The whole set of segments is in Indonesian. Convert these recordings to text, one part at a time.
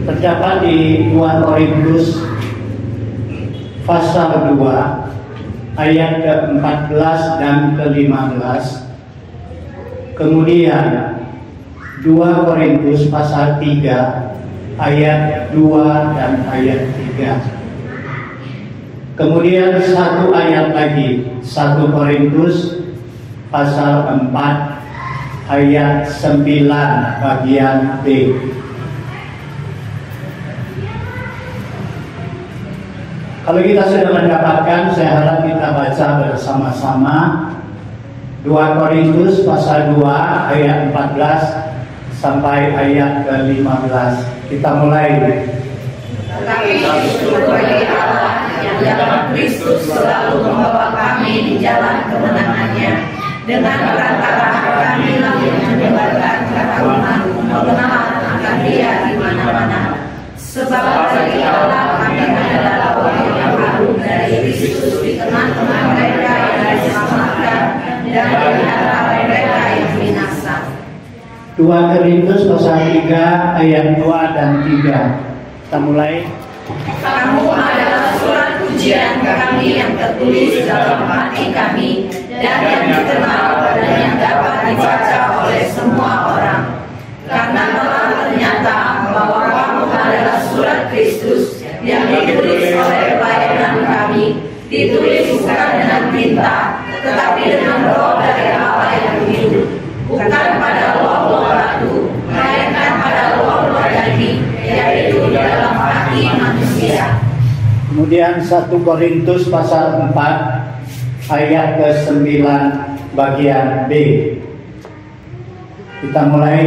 terdapat di 2 Korintus pasal 2 ayat ke-14 dan ke-15. Kemudian 2 Korintus pasal 3 ayat 2 dan ayat 3. Kemudian satu ayat lagi, 1 Korintus pasal 4 ayat 9 bagian B. Kalau kita sudah mendapatkan, saya harap kita baca bersama-sama 2 Korintus pasal 2 ayat 14 sampai ayat ke-15. Kita mulai. Tetapi syukur bagi Allah yang dalam Kristus selalu membawa kami di jalan kemenangannya, dengan perantara kami lalu menyebarkan keharuman pengenalan akan Dia di mana-mana. Sebab bagi Allah kami adalah orang yang harum dari Kristus di tengah-tengah mereka yang diselamatkan dan di antara mereka yang binasa. 2 Korintus pasal 3 ayat 2 dan 3. Kita mulai. Kamu adalah surat pujian kami yang tertulis dalam hati kami dan yang dikenal dan yang dapat dibaca oleh semua orang. Karena telah ternyata bahwa kamu adalah surat Kristus yang ditulis oleh pelayanan kami, ditulis bukan dengan tinta, tetapi dengan roh dari Allah yang hidup, bukan pada roh-roh batu, melainkan pada roh-roh daging, yaitu dalam hati manusia. Kemudian 1 Korintus pasal 4 ayat ke-9 bagian B. Kita mulai.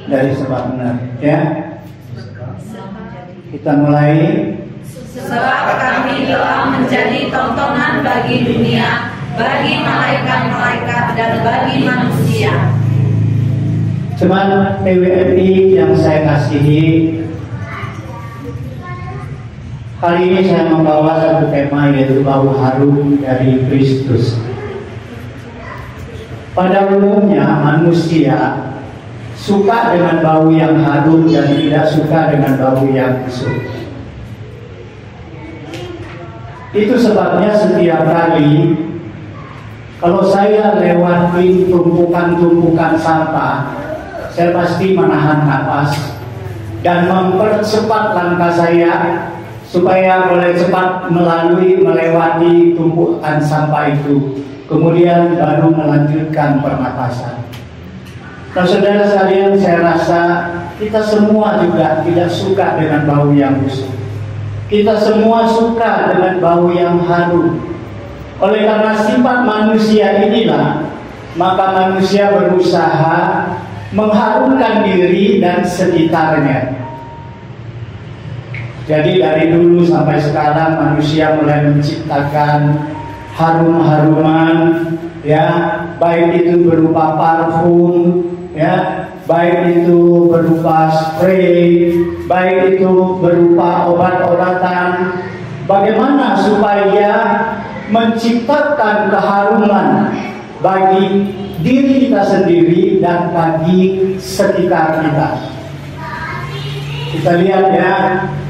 Dari sebab benar, ya. Kita mulai. Sebab kami telah menjadi tontonan bagi dunia, bagi malaikat-malaikat dan bagi manusia. Cuman PWNI yang saya kasihi, hari ini saya membawa satu tema, yaitu bau harum dari Kristus. Pada umumnya manusia suka dengan bau yang harum dan tidak suka dengan bau yang busuk. Itu sebabnya setiap kali kalau saya lewati tumpukan-tumpukan sampah, saya pasti menahan napas dan mempercepat langkah saya supaya boleh cepat melewati tumpukan sampah itu, kemudian baru melanjutkan pernapasan. Nah, saudara sekalian, saya rasa kita semua juga tidak suka dengan bau yang busuk. Kita semua suka dengan bau yang harum. Oleh karena sifat manusia inilah, maka manusia berusaha mengharumkan diri dan sekitarnya. Jadi dari dulu sampai sekarang manusia mulai menciptakan harum-haruman, ya, baik itu berupa parfum, ya, baik itu berupa spray, baik itu berupa obat-obatan. Bagaimana supaya menciptakan keharuman bagi diri kita sendiri dan bagi sekitar kita. Kita lihat, ya,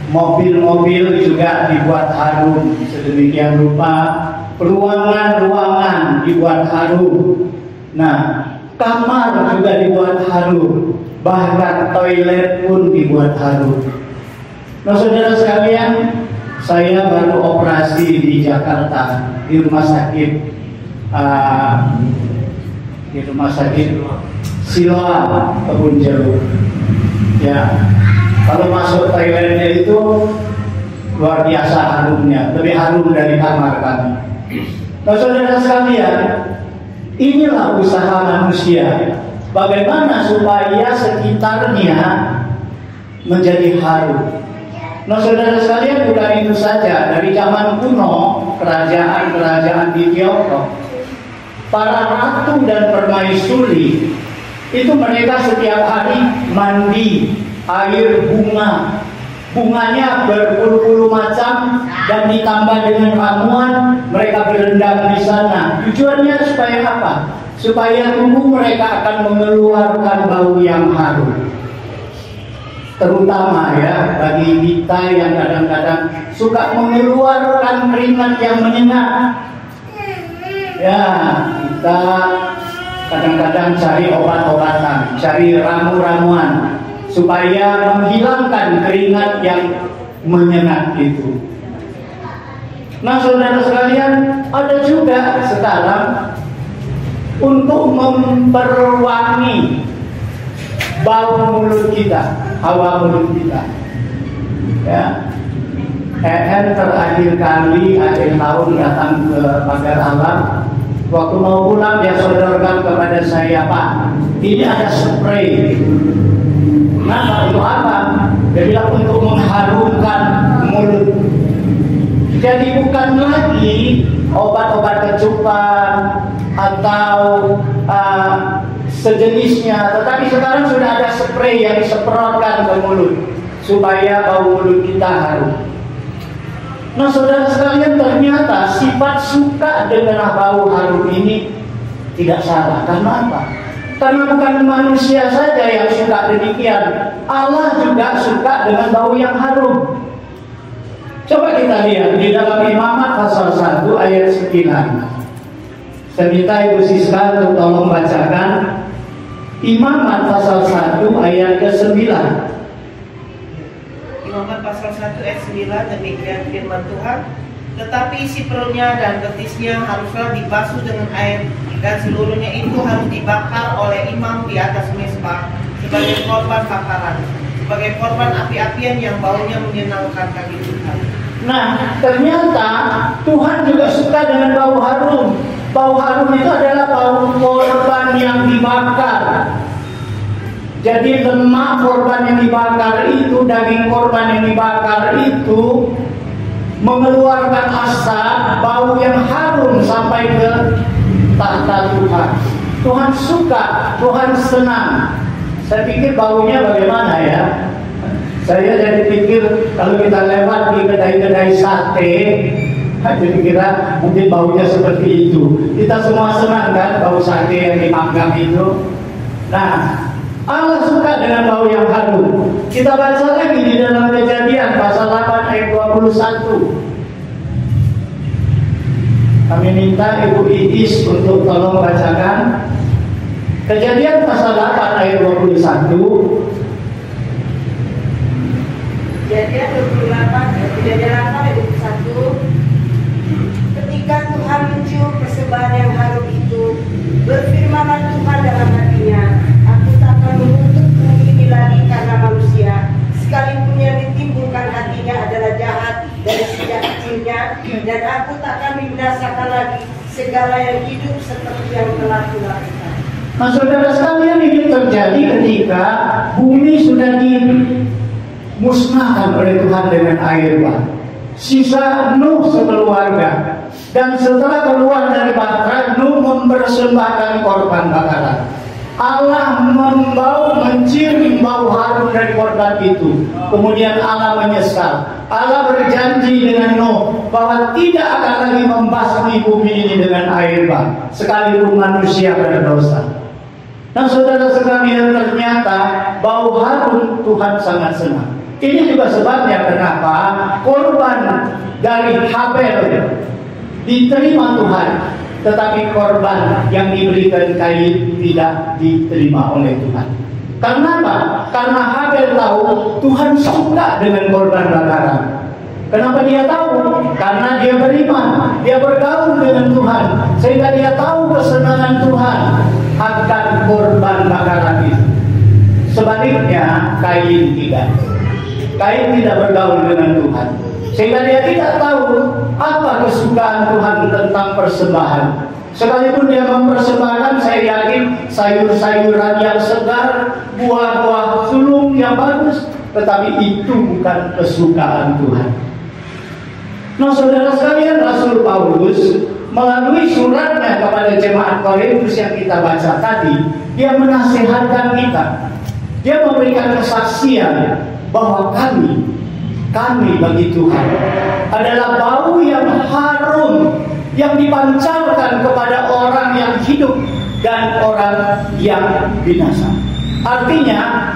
mobil-mobil juga dibuat harum sedemikian rupa, ruangan-ruangan dibuat harum. Nah, kamar juga dibuat harum, bahkan toilet pun dibuat harum. Nah, saudara sekalian, saya baru operasi di Jakarta di rumah sakit Siloam Kebun Jeruk. Ya, kalau masuk toiletnya itu luar biasa harumnya, lebih harum dari kamar kami. Nah, saudara sekalian, inilah usaha manusia, bagaimana supaya sekitarnya menjadi harum. Nah, saudara sekalian, bukan itu saja. Dari zaman kuno, kerajaan-kerajaan di Tiongkok, para ratu dan permaisuri itu mereka setiap hari mandi air bunga. Bunganya berpuluh-puluh macam dan ditambah dengan ramuan, mereka berendam di sana. Tujuannya supaya apa? supaya tubuh mereka akan mengeluarkan bau yang harum. Terutama ya bagi kita yang kadang-kadang suka mengeluarkan keringat yang menyengat. Ya, kita kadang-kadang cari obat-obatan, cari ramu-ramuan supaya menghilangkan keringat yang menyengat itu. Nah, saudara sekalian, ada juga sekarang untuk memperwangi bau mulut kita, hawa mulut kita. Ya, terakhir kali akhir tahun datang ke Pagar Alam. Waktu mau pulang dia sodorkan kepada saya, Pak, ini ada spray. Nah, untuk apa? Dia bilang untuk mengharumkan mulut. Jadi bukan lagi obat-obat kecupan atau sejenisnya, tetapi sekarang sudah ada spray yang disemprotkan ke mulut supaya bau mulut kita harum. Nah, saudara sekalian, ternyata sifat suka dengan bau harum ini tidak salah. Karena apa? Karena bukan manusia saja yang suka demikian. Allah juga suka dengan bau yang harum. Coba kita lihat di dalam Imamat pasal 1 ayat 9. Saya minta Ibu Siska untuk tolong bacakan Imamat pasal 1 ayat ke-9. Imamat pasal 1 ayat 9, demikian firman Tuhan. Tetapi isi perutnya dan betisnya haruslah dibasuh dengan air, dan seluruhnya itu harus dibakar oleh imam di atas mezbah sebagai korban bakaran, sebagai korban api-apian yang baunya menyenangkan kaki Tuhan. Nah, ternyata Tuhan juga suka dengan bau harum. Bau harum itu adalah bau korban yang dibakar. Jadi lemak korban yang dibakar itu, daging korban yang dibakar itu mengeluarkan asap, bau yang harum sampai ke tahta Tuhan. Tuhan suka, Tuhan senang. Saya pikir baunya bagaimana ya? Saya jadi pikir kalau kita lewat di kedai-kedai sate, jadi kira mungkin baunya seperti itu. Kita semua senang kan bau sate yang dipanggang itu. Nah, Allah suka dengan bau yang harum. Kita baca lagi di dalam Kejadian pasal 8 ayat 21. Kami minta Ibu Iis untuk tolong bacakan Kejadian pasal 8 ayat 21. Kejadian 8 ayat 21. Ketika Tuhan mencium persembahan yang harum itu, berfirmanlah Tuhan dalam hatinya, aku tak akan mengutuk bumi ini lagi karena manusia, sekalipun yang ditimbulkan hatinya adalah jahat dari sejak kecilnya, dan aku tak akan membinasakan lagi segala yang hidup seperti yang telah kulakukan. Nah, saudara sekalian, ini terjadi ketika bumi sudah dimusnahkan oleh Tuhan dengan air bah. Sisa Nuh sekeluarga, dan setelah keluar dari bahtera, Nuh mempersembahkan korban bakaran. Allah mencium bau harum dari korban itu. Kemudian Allah menyesal. Allah berjanji dengan Nuh bahwa tidak akan lagi membasmi bumi ini dengan air bah, sekalipun manusia berdosa. Nah, saudara sekalian, ternyata bau harum Tuhan sangat senang. Ini juga sebabnya kenapa korban dari Habel diterima Tuhan, tetapi korban yang diberikan Kain tidak diterima oleh Tuhan. Karena apa? Karena Habel tahu Tuhan suka dengan korban bakaran. Kenapa dia tahu? Karena dia beriman, dia bergaul dengan Tuhan, sehingga dia tahu kesenangan Tuhan akan korban bakaran itu. Sebaliknya Kain tidak. Kain tidak bergaul dengan Tuhan, sehingga dia tidak tahu apa kesukaan Tuhan tentang persembahan. Sekalipun dia mempersembahkan, saya yakin sayur-sayuran yang segar, buah-buah sulung yang bagus, tetapi itu bukan kesukaan Tuhan. Nah, saudara sekalian, Rasul Paulus melalui suratnya kepada jemaat Korintus yang kita baca tadi, dia menasihatkan kita. Dia memberikan kesaksian bahwa kami bagi Tuhan adalah bau yang harum yang dipancarkan kepada orang yang hidup dan orang yang binasa. Artinya,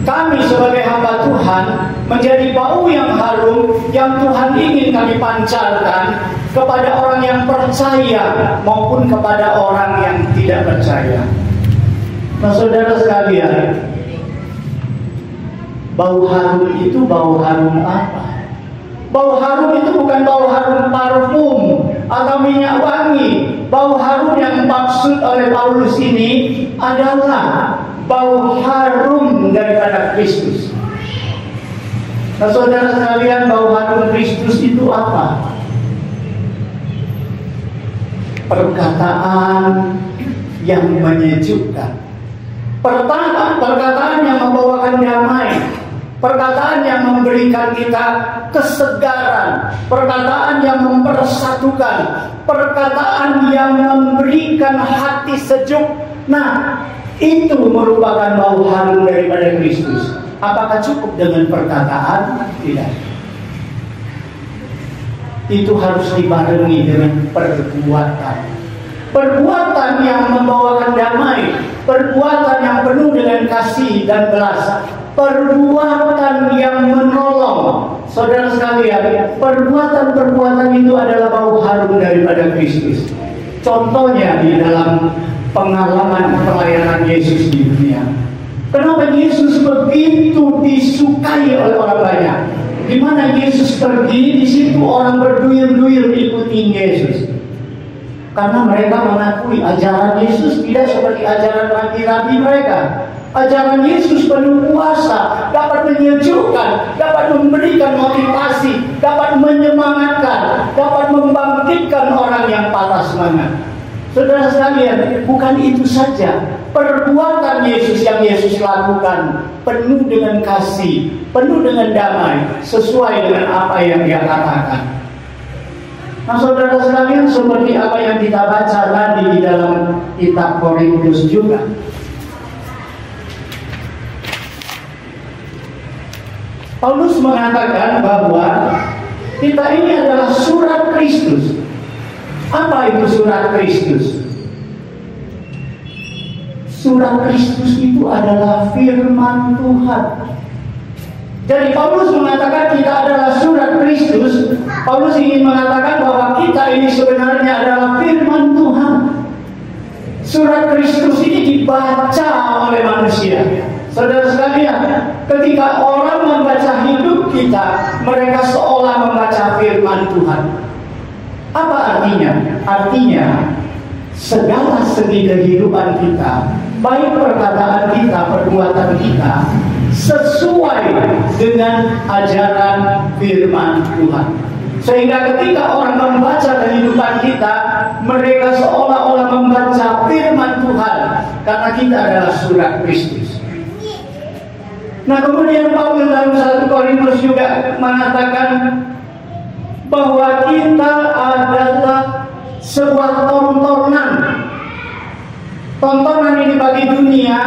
kami sebagai hamba Tuhan menjadi bau yang harum yang Tuhan ingin kami pancarkan kepada orang yang percaya maupun kepada orang yang tidak percaya. Nah, saudara sekalian, bau harum itu bau harum apa? Bau harum itu bukan bau harum parfum atau minyak wangi. Bau harum yang dimaksud oleh Paulus ini adalah bau harum daripada Kristus. Nah, saudara sekalian, bau harum Kristus itu apa? Perkataan yang menyejukkan, perkataan yang membawakan damai, perkataan yang memberikan kita kesegaran, perkataan yang mempersatukan, perkataan yang memberikan hati sejuk. Nah, itu merupakan bau harum daripada Kristus. Apakah cukup dengan perkataan? Tidak. Itu harus dibarengi dengan perbuatan. Perbuatan yang membawakan damai, perbuatan yang penuh dengan kasih dan belas, perbuatan yang menolong. Saudara sekalian, perbuatan-perbuatan itu adalah bau harum daripada Kristus. Contohnya di dalam pengalaman pelayanan Yesus di dunia. Kenapa Yesus begitu disukai oleh orang banyak? Di mana Yesus pergi, di situ orang berduyun-duyun ikuti Yesus. Karena mereka mengakui ajaran Yesus tidak seperti ajaran rabi-rabi mereka. Ajaran Yesus penuh kuasa, dapat menyejukkan, dapat memberikan motivasi, dapat menyemangatkan, dapat membangkitkan orang yang patah semangat. Saudara sekalian, bukan itu saja. Perbuatan Yesus yang Yesus lakukan penuh dengan kasih, penuh dengan damai, sesuai dengan apa yang Dia katakan. Nah, saudara sekalian, seperti apa yang kita baca tadi di dalam kitab Korintus juga. Paulus mengatakan bahwa kita ini adalah surat Kristus. Apa itu surat Kristus? Surat Kristus itu adalah firman Tuhan. Jadi Paulus mengatakan kita adalah surat Kristus. Paulus ingin mengatakan bahwa kita ini sebenarnya adalah firman Tuhan. Surat Kristus ini dibaca oleh manusia. Saudara sekalian, ketika orang membaca hidup kita, mereka seolah membaca firman Tuhan. Apa artinya? Artinya segala segi kehidupan kita, baik perkataan kita, perbuatan kita, sesuai dengan ajaran firman Tuhan. Sehingga ketika orang membaca kehidupan kita, mereka seolah-olah membaca firman Tuhan, karena kita adalah surat Kristus. Nah, kemudian Paulus dalam 1 Korintus juga mengatakan bahwa kita adalah sebuah tontonan. Tontonan ini bagi dunia,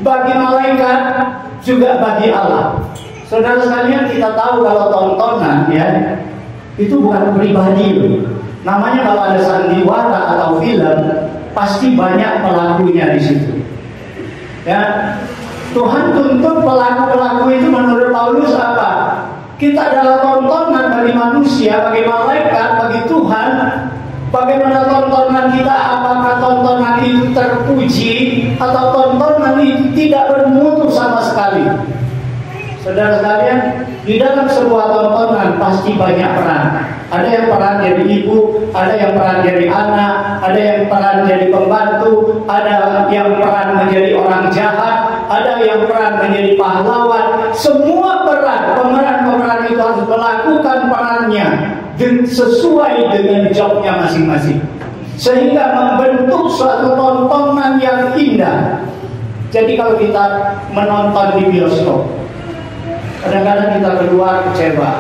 bagi malaikat, juga bagi Allah. Saudara sekalian, kita tahu kalau tontonan ya, itu bukan pribadi. Namanya kalau ada sandiwara atau film, pasti banyak pelakunya di situ. Ya, Tuhan tuntut pelaku-pelaku itu menurut Paulus apa? Kita adalah tontonan bagi manusia, bagi malaikat, bagi Tuhan. Bagaimana tontonan kita? Apakah tontonan itu terpuji atau tontonan itu tidak bermutu sama sekali? Saudara sekalian, di dalam sebuah tontonan pasti banyak peran. Ada yang peran jadi ibu, ada yang peran jadi anak, ada yang peran jadi pembantu, ada yang peran menjadi orang jahat, ada yang peran menjadi pahlawan. Semua pemeran-pemeran itu harus melakukan perannya sesuai dengan jobnya masing-masing, sehingga membentuk suatu tontonan yang indah. Jadi kalau kita menonton di bioskop, kadang-kadang kita keluar kecewa,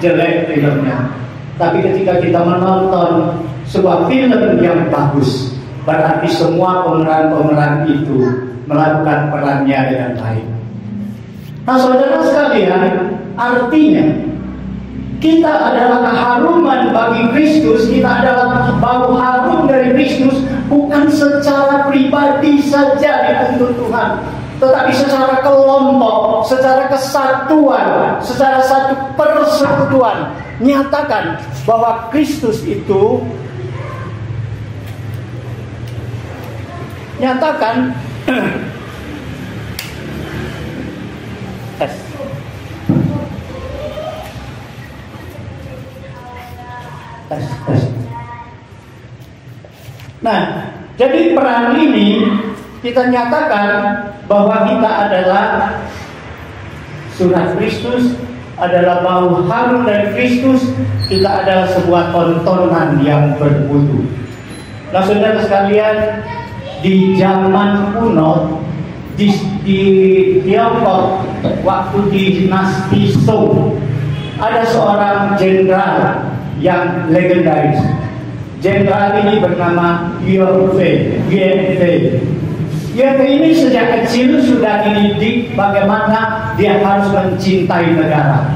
jelek filmnya. Tapi ketika kita menonton sebuah film yang bagus, berarti semua pemeran-pemeran itu melakukan perannya dengan baik. Nah, saudara sekalian, artinya kita adalah keharuman bagi Kristus, kita adalah bau harum dari Kristus bukan secara pribadi saja dituntut Tuhan, tetapi secara kelompok, secara kesatuan, secara satu persekutuan. Nyatakan bahwa Kristus itu, nyatakan tes. Nah, jadi peran ini kita nyatakan bahwa kita adalah surat Kristus, adalah bau harum dari Kristus, kita adalah sebuah tontonan yang bermutu. Nah, saudara sekalian, di zaman kuno di Tiongkok, waktu di dinasti Song, ada seorang jenderal yang legendaris. Jenderal ini bernama Yue Fei. Ini sejak kecil sudah dididik bagaimana dia harus mencintai negara.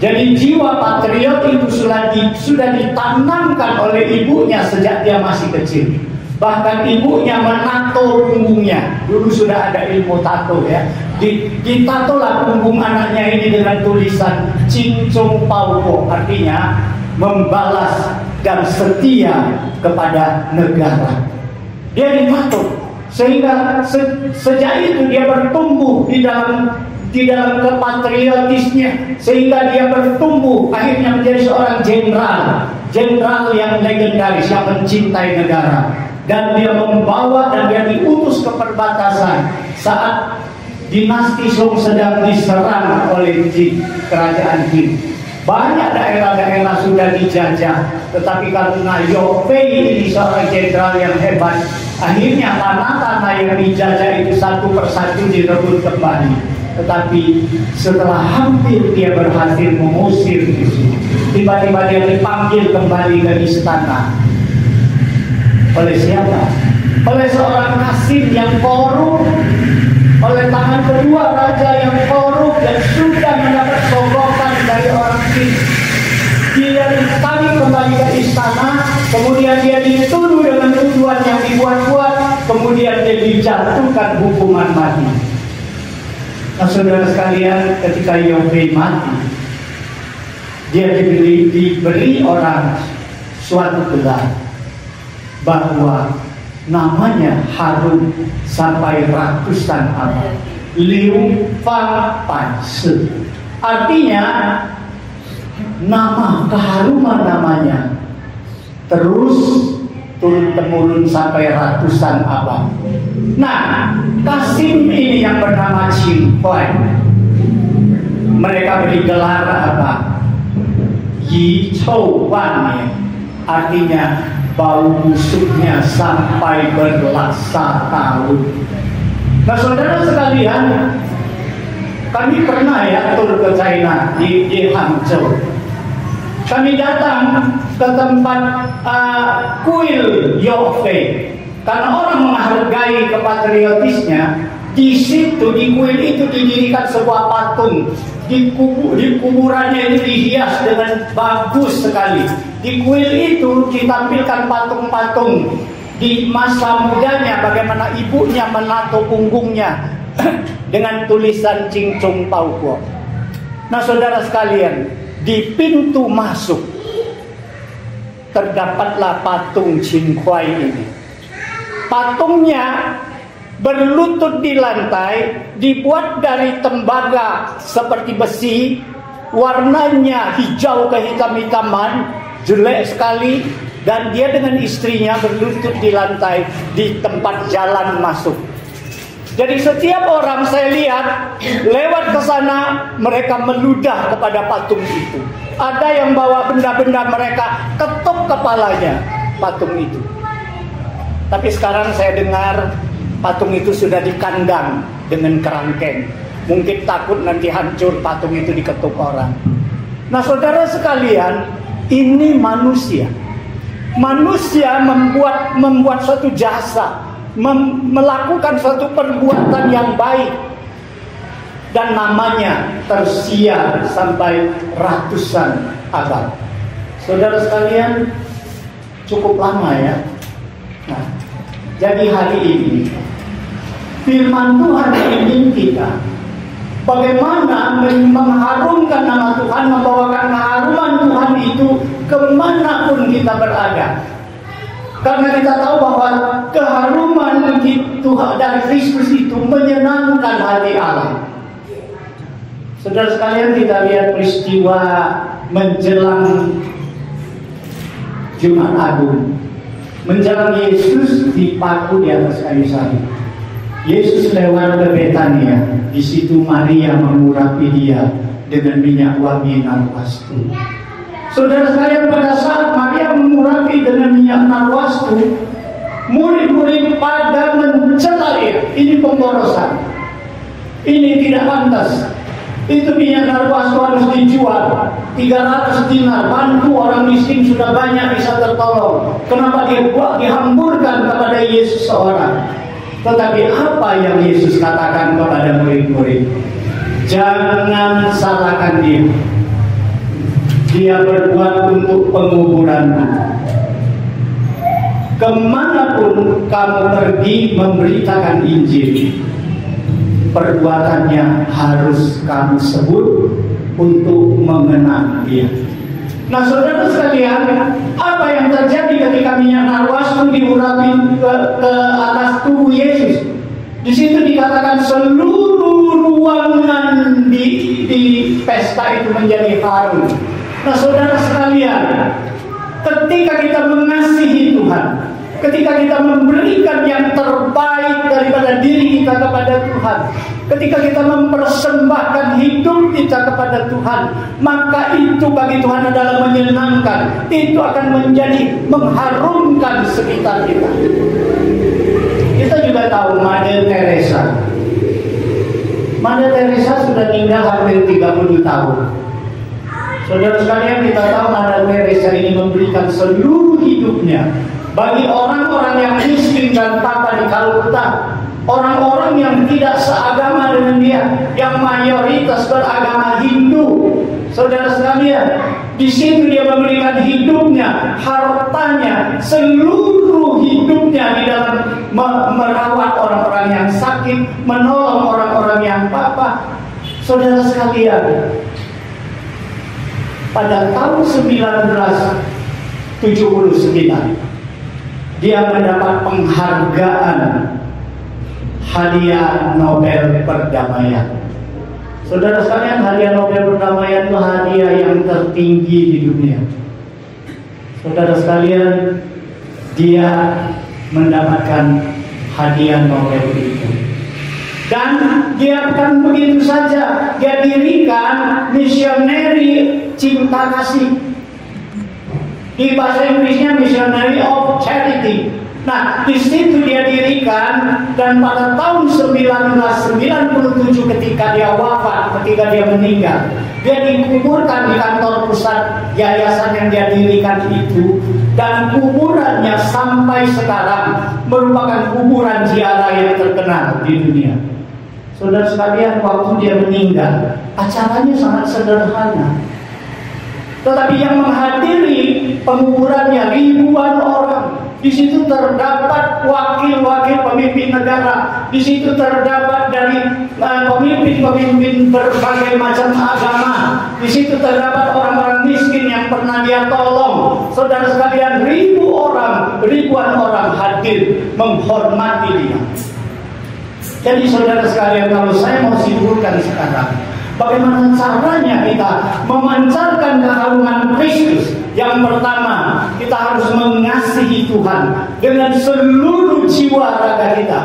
Jadi jiwa patriot itu sudah ditanamkan oleh ibunya sejak dia masih kecil. Bahkan ibunya menato punggungnya. Dulu sudah ada ilmu tato ya. Ditatolah punggung anaknya ini dengan tulisan Cing Chung Pao Po, artinya membalas dan setia kepada negara. Dia ditato sehingga sejak itu dia bertumbuh di dalam kepatriotisnya, sehingga dia bertumbuh akhirnya menjadi seorang jenderal yang legendaris yang mencintai negara. Dan dia membawa dan dia diutus ke perbatasan saat dinasti Song sedang diserang oleh Jin, kerajaan Jin. Banyak daerah-daerah sudah dijajah, tetapi karena Yue Fei ini seorang jenderal yang hebat, akhirnya tanah-tanah yang dijajah itu satu persatu direbut kembali. Tetapi setelah hampir dia berhasil mengusir itu, tiba-tiba dia dipanggil kembali ke istana. Oleh siapa? Oleh seorang Kasim yang korup, oleh tangan kedua raja yang korup dan sudah mendapat sogokan dari orang Jin. Dia ditarik kembali ke istana, kemudian dia dituduh dengan tuduhan yang dibuat-buat, kemudian dia dijatuhkan hukuman mati. Nah, saudara sekalian, ketika Yue Fei mati, dia diberi orang suatu gelar bahwa namanya harum sampai ratusan abad. Liu Fang Pan Se, artinya nama keharuman namanya terus turun-temurun sampai ratusan abad. Nah, Kasim ini yang bernama Qin Huai, mereka beri gelar apa? Yi Chou Wan, artinya bau busuknya sampai berlaksa tahun. Nah, saudara sekalian, kami pernah ya tur ke China di Hangzhou. Kami datang ke tempat kuil Yue Fei karena orang menghargai kepatriotisnya. Di situ di kuil itu didirikan sebuah patung. Di kuburannya itu dihias dengan bagus sekali. Di kuil itu ditampilkan patung-patung di masa mudanya, bagaimana ibunya menato punggungnya dengan tulisan Cing Chung Pao Po. Nah, saudara sekalian, di pintu masuk terdapatlah patung Qin Huai ini. Patungnya berlutut di lantai, dibuat dari tembaga seperti besi, warnanya hijau kehitam-hitaman, jelek sekali, dan dia dengan istrinya berlutut di lantai di tempat jalan masuk. Jadi setiap orang saya lihat lewat ke sana, mereka meludah kepada patung itu. Ada yang bawa benda-benda mereka, ketuk kepalanya patung itu. Tapi sekarang saya dengar patung itu sudah dikandang dengan kerangkeng. Mungkin takut nanti hancur patung itu diketuk orang. Nah, saudara sekalian, ini manusia. Manusia membuat suatu jasa, melakukan suatu perbuatan yang baik, dan namanya tersiar sampai ratusan abad. Saudara sekalian, cukup lama ya. Nah, Jadi hari ini firman Tuhan ingin kita bagaimana mengharumkan nama Tuhan, membawakan keharuman Tuhan itu kemanapun kita berada. Karena kita tahu bahwa keharuman Tuhan dari Kristus itu menyenangkan hati Allah. Saudara sekalian, kita lihat peristiwa menjelang Jumat Agung, menjelang Yesus dipaku di atas kayu salib. Yesus lewat ke Betania. Di situ Maria mengurapi dia dengan minyak wangi narwastu. Saudara sekalian, pada saat Maria mengurapi dengan minyak narwastu, murid-murid pada mencela dia. Ini pemborosan. Ini tidak pantas. Itu minyak narwastu harus dijual 300 dinar. Bantu orang miskin sudah banyak bisa tertolong. Kenapa dihamburkan kepada Yesus seorang? Tetapi apa yang Yesus katakan kepada murid-murid? Jangan salahkan dia. Dia berbuat untuk penguburanmu. Kemanapun kamu pergi memberitakan Injil, perbuatannya harus kamu sebut untuk mengenang dia. Nah, saudara sekalian, apa yang terjadi ketika minyak narwastu diurapi ke atas tubuh Yesus? Di situ dikatakan seluruh ruangan di pesta itu menjadi harum. Nah, saudara sekalian, ketika kita mengasihi Tuhan, ketika kita memberikan yang terbaik daripada diri kita kepada Tuhan, ketika kita mempersembahkan hidup kita kepada Tuhan, maka itu bagi Tuhan adalah menyenangkan. Itu akan menjadi mengharumkan sekitar kita. Kita juga tahu Mother Teresa. Mother Teresa sudah tinggal hampir 30 tahun. Saudara sekalian, kita tahu Mother Teresa ini memberikan seluruh hidupnya bagi orang-orang yang miskin dan tanpa di Kalkuta, orang-orang yang tidak seagama dengan dia, yang mayoritas beragama Hindu. Saudara sekalian, di situ dia memberikan hidupnya, hartanya, seluruh hidupnya di dalam merawat orang-orang yang sakit, menolong orang-orang yang apa. Saudara sekalian, pada tahun 1979 dia mendapat penghargaan hadiah Nobel Perdamaian. Saudara sekalian, hadiah Nobel Perdamaian itu hadiah yang tertinggi di dunia. Saudara sekalian, dia mendapatkan hadiah Nobel itu. Dan dia bukan begitu saja, dia dirikan misioneri cinta kasih. Di bahasa Inggrisnya Missionary of Charity. Nah, di situ dia dirikan, dan pada tahun 1997 ketika dia wafat, ketika dia meninggal, dia dikuburkan di kantor pusat yayasan yang dia dirikan itu, dan kuburannya sampai sekarang merupakan kuburan ziarah yang terkenal di dunia. Saudara sekalian, waktu dia meninggal, acaranya sangat sederhana. Tetapi yang menghadiri penguburannya ribuan orang. Di situ terdapat wakil-wakil pemimpin negara. Di situ terdapat dari pemimpin-pemimpin berbagai macam agama. Di situ terdapat orang-orang miskin yang pernah dia tolong. Saudara sekalian, ribuan orang hadir menghormati dia. Jadi saudara sekalian, kalau saya mau simpulkan sekarang, bagaimana caranya kita memancarkan keharuman Kristus? Yang pertama, kita harus mengasihi Tuhan dengan seluruh jiwa raga kita.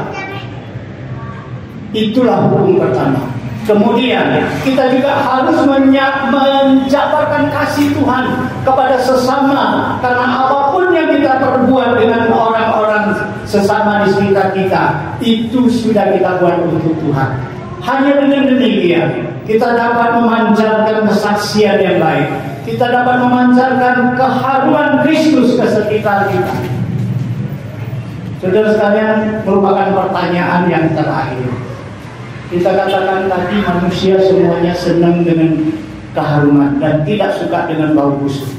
Itulah hukum pertama. Kemudian kita juga harus menjabarkan kasih Tuhan kepada sesama, karena apapun yang kita perbuat dengan orang-orang sesama di sekitar kita, itu sudah kita buat untuk Tuhan. Hanya dengan demikian kita dapat memancarkan kesaksian yang baik. Kita dapat memancarkan keharuman Kristus ke sekitar kita. Saudara sekalian, merupakan pertanyaan yang terakhir. Kita katakan tadi manusia semuanya senang dengan keharuman dan tidak suka dengan bau busuk.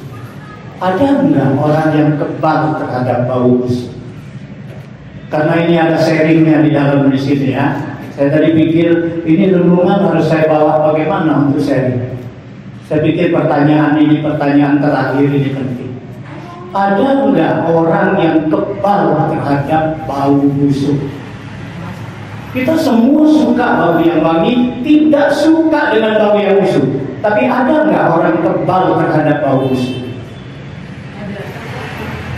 Ada enggak orang yang kebal terhadap bau busuk? Karena ini ada sharingnya di dalam di sini ya. Saya tadi pikir ini renungan harus saya bawa bagaimana untuk sharing. Saya pikir pertanyaan ini pertanyaan terakhir ini penting. Ada enggak orang yang kebal terhadap bau busuk? Kita semua suka bau yang wangi, tidak suka dengan bau yang busuk. Tapi ada enggak orang kebal terhadap bau busuk?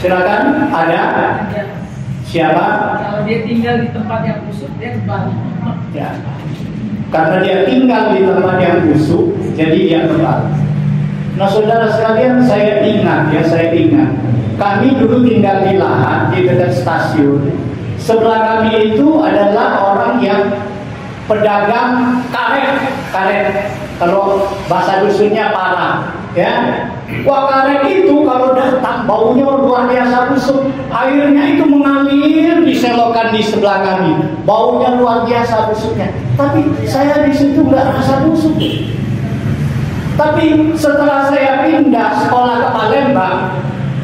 Silakan, ada. Siapa? Kalau dia tinggal di tempat yang busuk, dia kebal. Ya. Karena dia tinggal di tempat yang busuk, jadi dia kebal. Nah, saudara sekalian, saya ingat. Kami dulu tinggal di lahan di dekat stasiun. Sebelah kami itu adalah orang yang pedagang karet. Kalau bahasa dusunnya parah, ya. Wah, karet itu kalau datang baunya luar biasa busuk. Airnya itu mengalir di selokan di sebelah kami. Baunya luar biasa busuknya. Tapi saya di situ nggak rasa busuk. Tapi setelah saya pindah sekolah ke Palembang,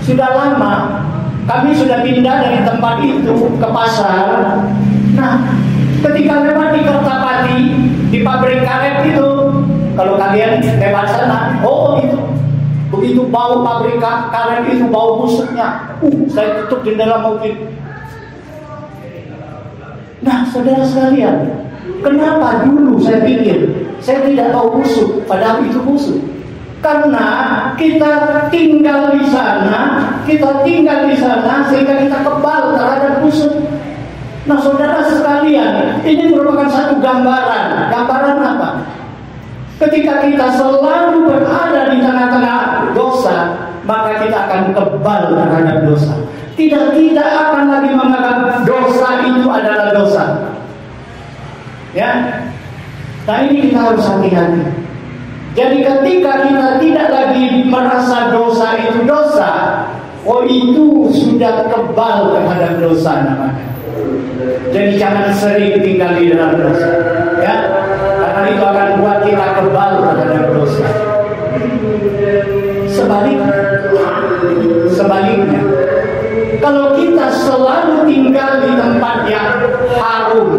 sudah lama, kami sudah pindah dari tempat itu ke pasar. Nah, ketika lewat di Kertapati, di pabrik karet itu, kalau kalian lewat sana, oh itu, begitu bau pabrik karet itu, bau busuknya. Saya tutup jendela mobil. Nah, saudara sekalian, kenapa dulu saya pikir saya tidak tahu busuk, padahal itu busuk? Karena kita tinggal di sana sehingga kita kebal terhadap busuk. Nah, saudara sekalian, ini merupakan satu gambaran. Gambaran apa? Ketika kita selalu berada di tengah-tengah dosa, maka kita akan kebal terhadap dosa. Tidak akan lagi menganggap dosa itu adalah dosa. Ya. Nah, ini kita harus hati-hati. Jadi ketika kita tidak lagi merasa dosa itu dosa, oh itu sudah kebal terhadap dosa namanya. Jadi jangan sering tinggal di dalam dosa, ya, karena itu akan buat kita kebal terhadap dosa. Sebaliknya, kalau kita selalu tinggal di tempat yang harum,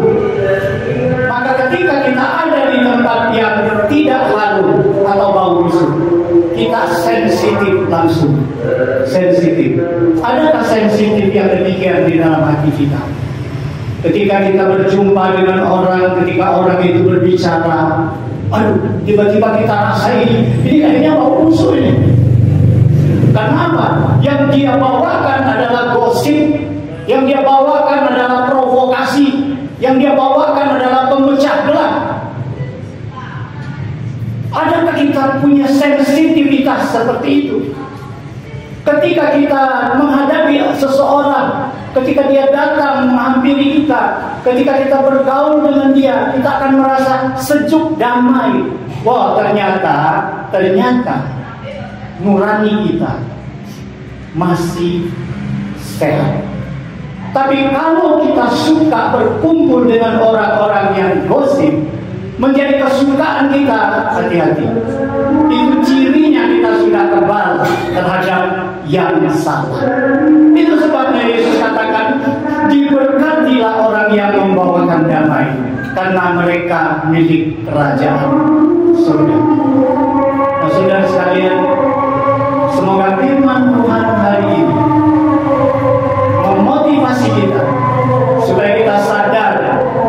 maka ketika kita ada di tempat yang tidak harum atau bau busuk, kita sensitif langsung. Sensitif. Adakah sensitif yang demikian di dalam hati kita? Ketika kita berjumpa dengan orang, ketika orang itu berbicara, aduh, tiba-tiba kita rasa ini kayaknya bau busuk ini. Karena apa? Yang dia bawakan adalah gosip, yang dia bawakan adalah provokasi, yang dia bawakan adalah pemecah belah. Adakah kita punya sensitivitas seperti itu? Ketika kita menghadapi seseorang, ketika dia datang menghampiri kita, ketika kita bergaul dengan dia, kita akan merasa sejuk, damai. Wah, ternyata nurani kita masih sehat. Tapi kalau kita suka berkumpul dengan orang-orang yang gosip, menjadi kesukaan kita, hati-hati. Itu cirinya kita sudah kebal terhadap yang salah. Itu sebabnya Yesus katakan, diberkatilah orang yang membawakan damai, karena mereka milik kerajaan surga. Nah, saudara sekalian, semoga firman Tuhan hari ini memotivasi kita supaya kita sadar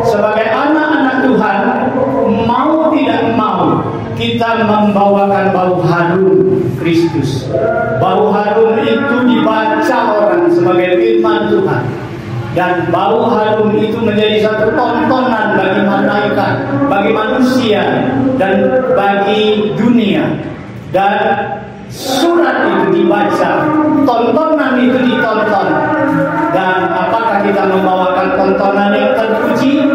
sebagai anak-anak Tuhan, mau tidak mau kita membawakan bau harum Kristus. Bau harum itu dibaca orang sebagai firman Tuhan, dan bau harum itu menjadi satu tontonan bagi malaikat, bagi manusia, dan bagi dunia. Dan surat itu dibaca, tontonan itu ditonton. Dan apakah kita membawakan tontonan yang terpuji?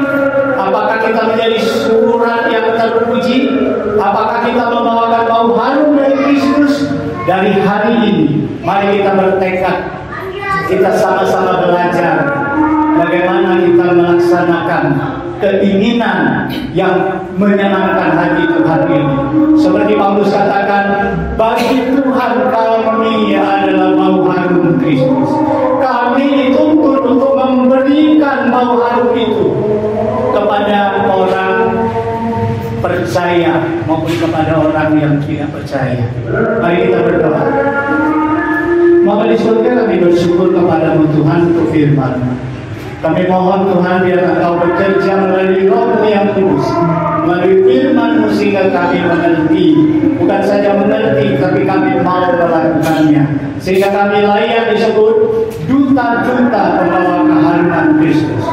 Apakah kita menjadi surat yang terpuji? Apakah kita membawakan bau harum dari Kristus? Dari hari ini, mari kita bertekad, kita sama-sama belajar bagaimana kita melaksanakan keinginan yang menyenangkan hati Tuhan ini. Seperti Paulus katakan, bagi Tuhan kami adalah bau harum Kristus. Kami dituntut untuk memberi memberikan bau harum itu kepada orang percaya maupun kepada orang yang tidak percaya. Mari kita berdoa. Bapa di surga, kami bersyukur kepadamu Tuhan untuk firman. Kami mohon Tuhan biar Engkau bekerja melalui Roh-Mu yang kudus, melalui firman-Mu sehingga kami mengerti. Bukan saja mengerti, tapi kami mau melakukannya. Sehingga kami layak disebut duta-duta pembawa keharuman Kristus.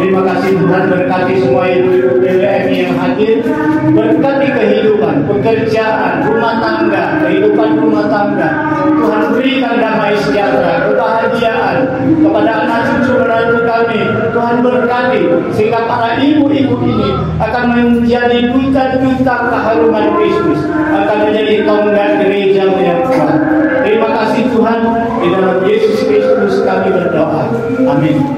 Terima kasih Tuhan, berkati semua ibu-ibu BWM yang hadir, berkati kehidupan, pekerjaan, rumah tangga, kehidupan rumah tangga. Tuhan berikan damai sejahtera, kebahagiaan kepada anak cucu menantu kami. Tuhan berkati sehingga para ibu-ibu ini akan menjadi duta-duta keharuman Kristus, akan menjadi tonggak gereja yang kuat. Terima kasih Tuhan, di dalam Yesus Kristus kami berdoa. Amin.